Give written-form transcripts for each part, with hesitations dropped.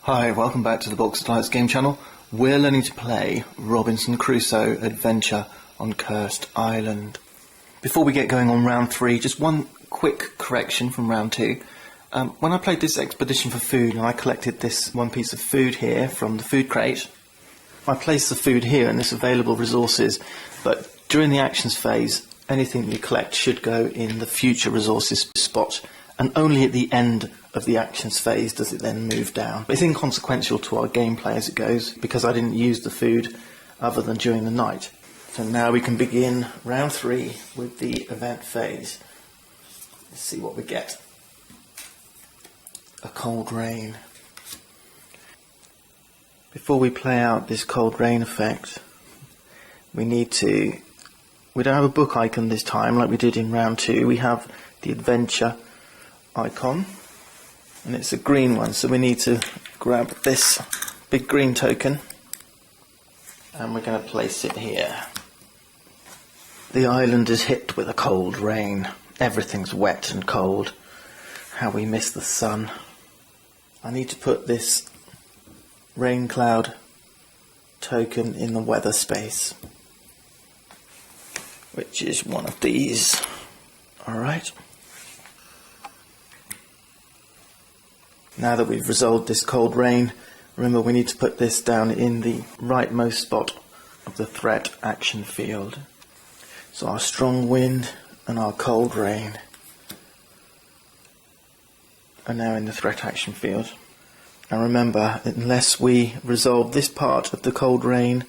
Hi, welcome back to the Box of Lights game channel. We're learning to play Robinson Crusoe Adventure on Cursed Island. Before we get going on round 3, just one quick correction from round 2. When I played this expedition for food and I collected this one piece of food here from the food crate, I placed the food here in this available resources, but during the actions phase, anything you collect should go in the future resources spot, and only at the end of the actions phase does it then move down. But it's inconsequential to our gameplay as it goes, because I didn't use the food other than during the night. So now we can begin round 3 with the event phase. Let's see what we get. A cold rain. Before we play out this cold rain effect, we don't have a book icon this time like we did in round 2. We have the adventure icon, and it's a green one, so we need to grab this big green token and we're going to place it here. The island is hit with a cold rain. Everything's wet and cold. How we miss the sun. I need to put this rain cloud token in the weather space, which is one of these. Alright. Now that we've resolved this cold rain, remember we need to put this down in the rightmost spot of the threat action field. So our strong wind and our cold rain are now in the threat action field. And remember, unless we resolve this part of the cold rain,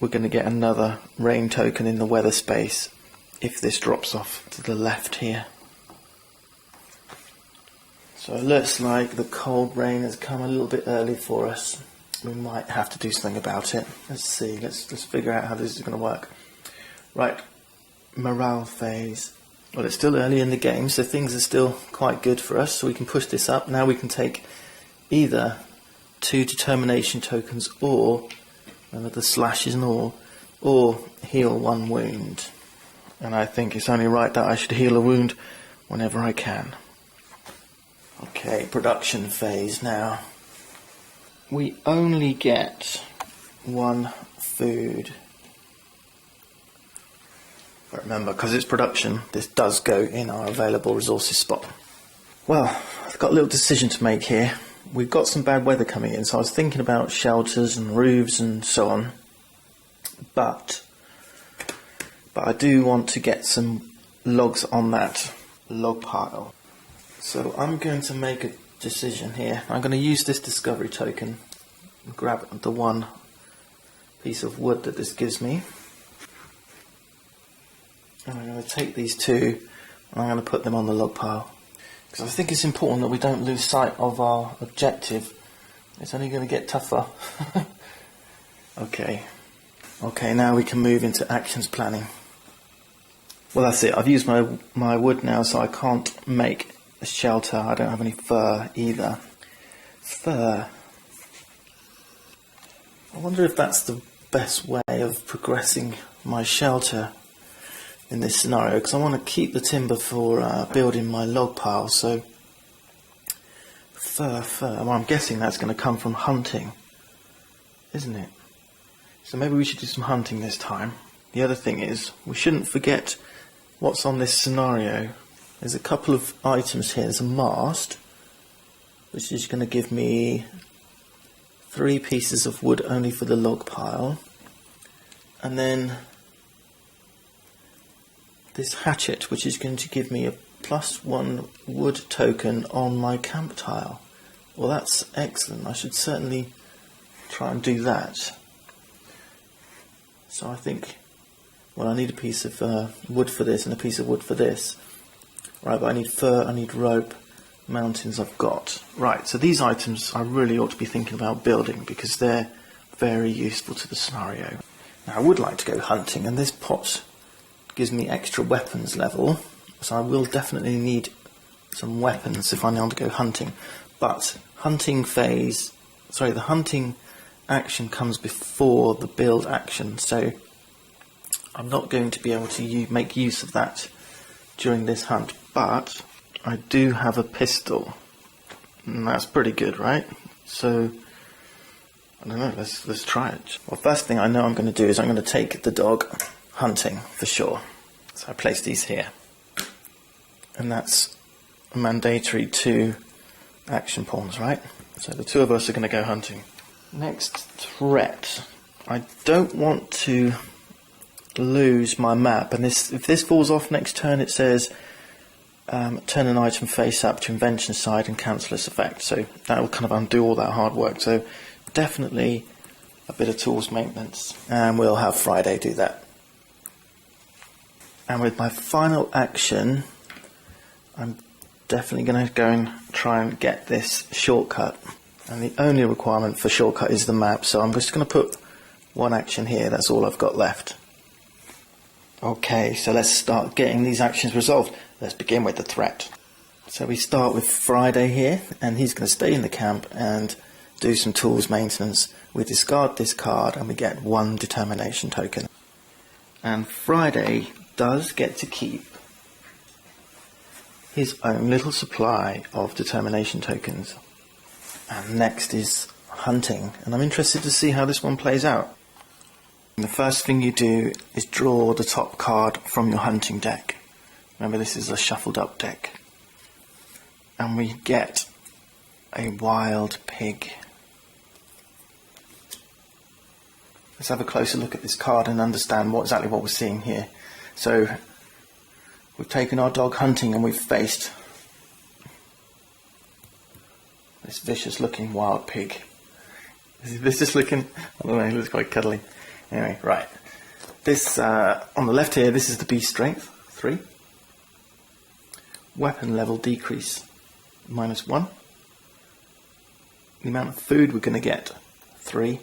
we're going to get another rain token in the weather space if this drops off to the left here. So it looks like the cold rain has come a little bit early for us. We might have to do something about it. Let's see, let's figure out how this is going to work. Right, morale phase. Well, it's still early in the game, so things are still quite good for us, so we can push this up. Now we can take either 2 determination tokens, or, remember the slash is an or heal 1 wound. And I think it's only right that I should heal a wound whenever I can. Okay, production phase now. We only get 1 food. But remember, because it's production, this does go in our available resources spot. Well, I've got a little decision to make here. We've got some bad weather coming in, so I was thinking about shelters and roofs and so on. But I do want to get some logs on that log pile. So I'm going to make a decision here. I'm going to use this discovery token and grab the 1 piece of wood that this gives me. And I'm going to take these 2 and I'm going to put them on the log pile. Because I think it's important that we don't lose sight of our objective. It's only going to get tougher. Okay, now we can move into actions planning. Well, that's it. I've used my wood now, so I can't make a shelter. I don't have any fur either. Fur. I wonder if that's the best way of progressing my shelter in this scenario, because I want to keep the timber for building my log pile. So fur. Well, I'm guessing that's going to come from hunting, isn't it? So maybe we should do some hunting this time. The other thing is, we shouldn't forget what's on this scenario. There's a couple of items here. There's a mast, which is going to give me 3 pieces of wood only for the log pile. And then this hatchet, which is going to give me a +1 wood token on my camp tile. Well, that's excellent. I should certainly try and do that. So I think, well, I need a piece of wood for this and a piece of wood for this. Right, but I need fur, I need rope, mountains I've got. Right, so these items I really ought to be thinking about building, because they're very useful to the scenario. Now, I would like to go hunting, and this pot gives me extra weapons level, so I will definitely need some weapons if I want to go hunting. But the hunting action comes before the build action, so I'm not going to be able to make use of that during this hunt. But I do have a pistol. And that's pretty good, right? So, I don't know, let's try it. Well, first thing I know I'm going to do is I'm going to take the dog hunting, for sure. So I place these here. And that's mandatory 2 action pawns, right? So the 2 of us are going to go hunting. Next threat. I don't want to lose my map, and if this falls off next turn, it says turn an item face up to invention side and cancel this effect. So that will kind of undo all that hard work. So definitely a bit of tools maintenance, and we'll have Friday do that. And with my final action, I'm definitely going to go and try and get this shortcut. And the only requirement for shortcut is the map, so I'm just going to put 1 action here. That's all I've got left. Okay, so let's start getting these actions resolved. Let's begin with the threat. So we start with Friday here, and he's going to stay in the camp and do some tools maintenance. We discard this card and we get 1 determination token. And Friday does get to keep his own little supply of determination tokens. And next is hunting, and I'm interested to see how this one plays out. And the first thing you do is draw the top card from your hunting deck. Remember, this is a shuffled up deck. And we get a wild pig. Let's have a closer look at this card and understand exactly what we're seeing here. So we've taken our dog hunting and we've faced this vicious looking wild pig. This is looking, I don't know, he looks quite cuddly. Anyway, right. This, on the left here, this is the beast strength, 3. Weapon level decrease, -1. The amount of food we're going to get, 3.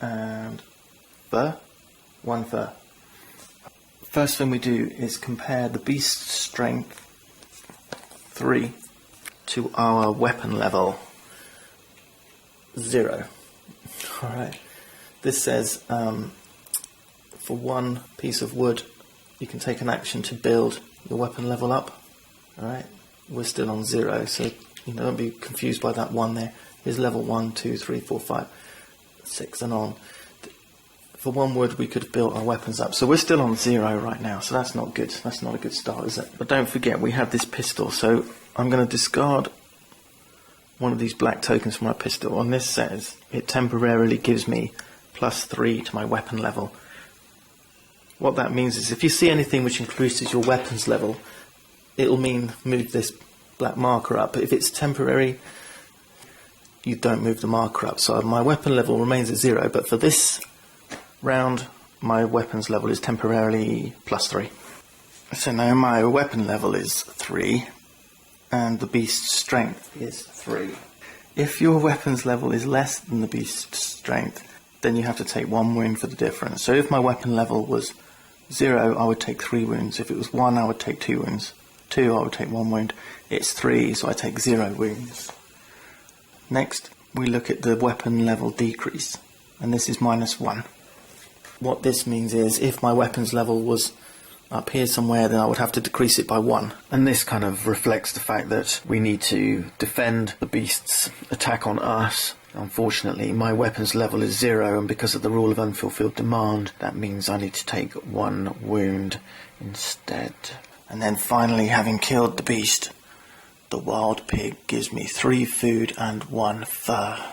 And fur, 1 fur. First thing we do is compare the beast strength 3 to our weapon level 0. Alright, this says for 1 piece of wood you can take an action to build your weapon level up. Alright, we're still on 0, so don't be confused by that 1 there. Here's level 1, 2, 3, 4, 5, 6 and on. For 1 wood we could have built our weapons up, so we're still on 0 right now, so that's not good. That's not a good start, is it? But don't forget we have this pistol, so I'm going to discard one of these black tokens from my pistol, and this says it temporarily gives me +3 to my weapon level. What that means is if you see anything which increases your weapons level, it'll mean move this black marker up. But if it's temporary, you don't move the marker up. So my weapon level remains at 0, but for this round my weapons level is temporarily +3. So now my weapon level is 3 and the beast's strength is 3. If your weapons level is less than the beast's strength, then you have to take 1 wound for the difference. So if my weapon level was 0, I would take 3 wounds. If it was 1, I would take 2 wounds. 2, I would take 1 wound. It's 3, so I take 0 wounds. Next, we look at the weapon level decrease, and this is -1. What this means is if my weapons level was up here somewhere, then I would have to decrease it by 1. And this kind of reflects the fact that we need to defend the beast's attack on us. Unfortunately, my weapons level is 0, and because of the rule of unfulfilled demand, that means I need to take 1 wound instead. And then finally, having killed the beast, the wild pig gives me 3 food and 1 fur.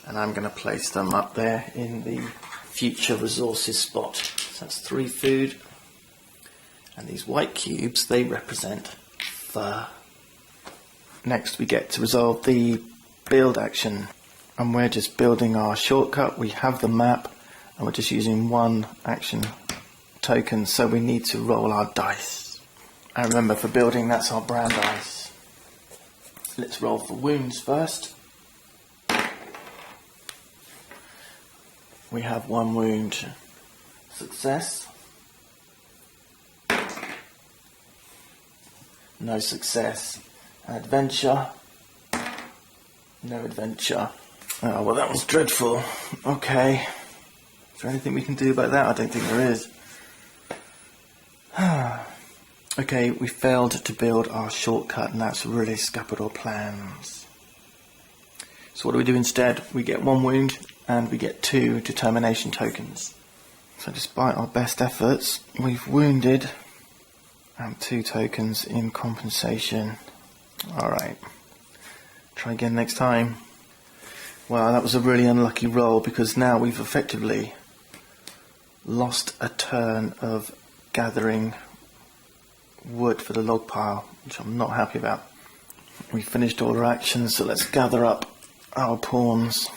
And I'm going to place them up there in the future resources spot. So that's 3 food. And these white cubes, they represent fur. Next we get to resolve the build action. And we're just building our shortcut. We have the map and we're just using 1 action token, so we need to roll our dice. And remember, for building, that's our brown dice. Let's roll for wounds first. We have 1 wound. Success. No success. Adventure. No adventure. Oh, well, that was dreadful. Okay. Is there anything we can do about that? I don't think there is. Okay, we failed to build our shortcut, and that's really scuppered our plans. So what do we do instead? We get 1 wound and we get 2 determination tokens. So despite our best efforts, we've wounded and 2 tokens in compensation. Alright, try again next time. Well, that was a really unlucky roll because now we've effectively lost a turn of gathering wood for the log pile, which I'm not happy about. We finished all our actions, so let's gather up our pawns.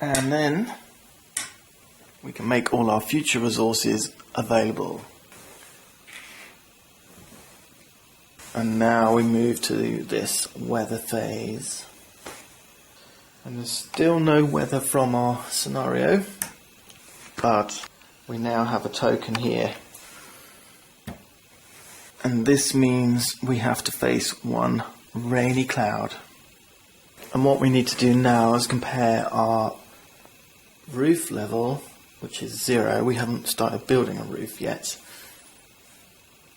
And then we can make all our future resources available. And now we move to this weather phase. And there's still no weather from our scenario, but we now have a token here. And this means we have to face 1 rainy cloud. And what we need to do now is compare our roof level, which is 0, we haven't started building a roof yet,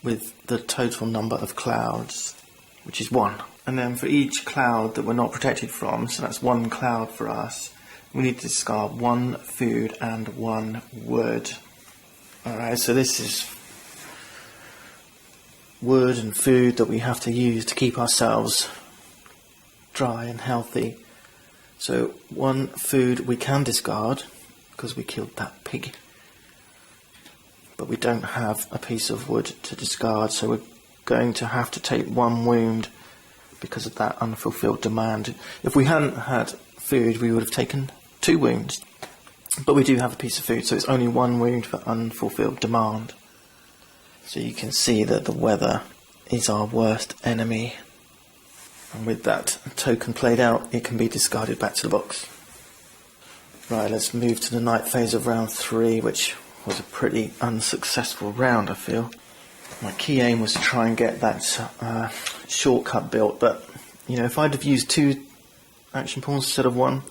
with the total number of clouds, which is 1. And then for each cloud that we're not protected from, so that's 1 cloud for us, we need to discard 1 food and 1 wood. Alright, so this is wood and food that we have to use to keep ourselves dry and healthy. So 1 food we can discard because we killed that pig, but we don't have a piece of wood to discard, so we're going to have to take 1 wound because of that unfulfilled demand. If we hadn't had food, we would have taken 2 wounds, but we do have a piece of food, so it's only 1 wound for unfulfilled demand. So you can see that the weather is our worst enemy, and with that token played out, it can be discarded back to the box. Right, let's move to the night phase of round 3, which was a pretty unsuccessful round, I feel. My key aim was to try and get that shortcut built, but you know, if I'd have used 2 action pawns instead of 1,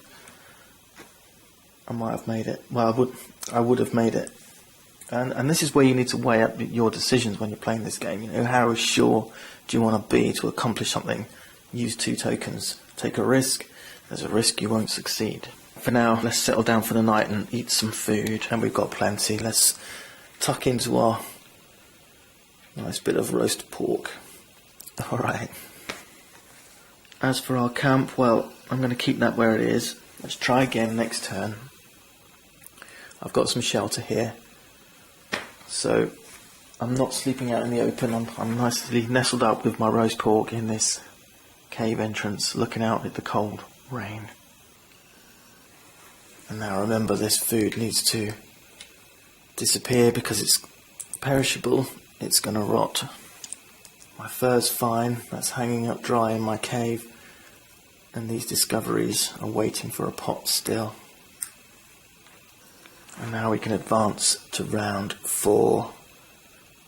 I might have made it. Well, I would have made it. And this is where you need to weigh up your decisions when you're playing this game. You know, how sure do you want to be to accomplish something? Use 2 tokens. Take a risk. There's a risk you won't succeed. For now, let's settle down for the night and eat some food. And we've got plenty. Let's tuck into our nice bit of roast pork. Alright. As for our camp, well, I'm going to keep that where it is. Let's try again next turn. I've got some shelter here. So I'm not sleeping out in the open. I'm nicely nestled up with my roast pork in this cave entrance, looking out at the cold rain. And now remember, this food needs to disappear because it's perishable. It's going to rot. My fur's fine. That's hanging up dry in my cave. And these discoveries are waiting for a pot still. And now we can advance to round 4,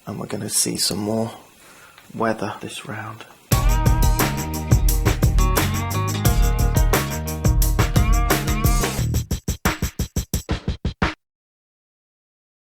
and we're going to see some more weather this round.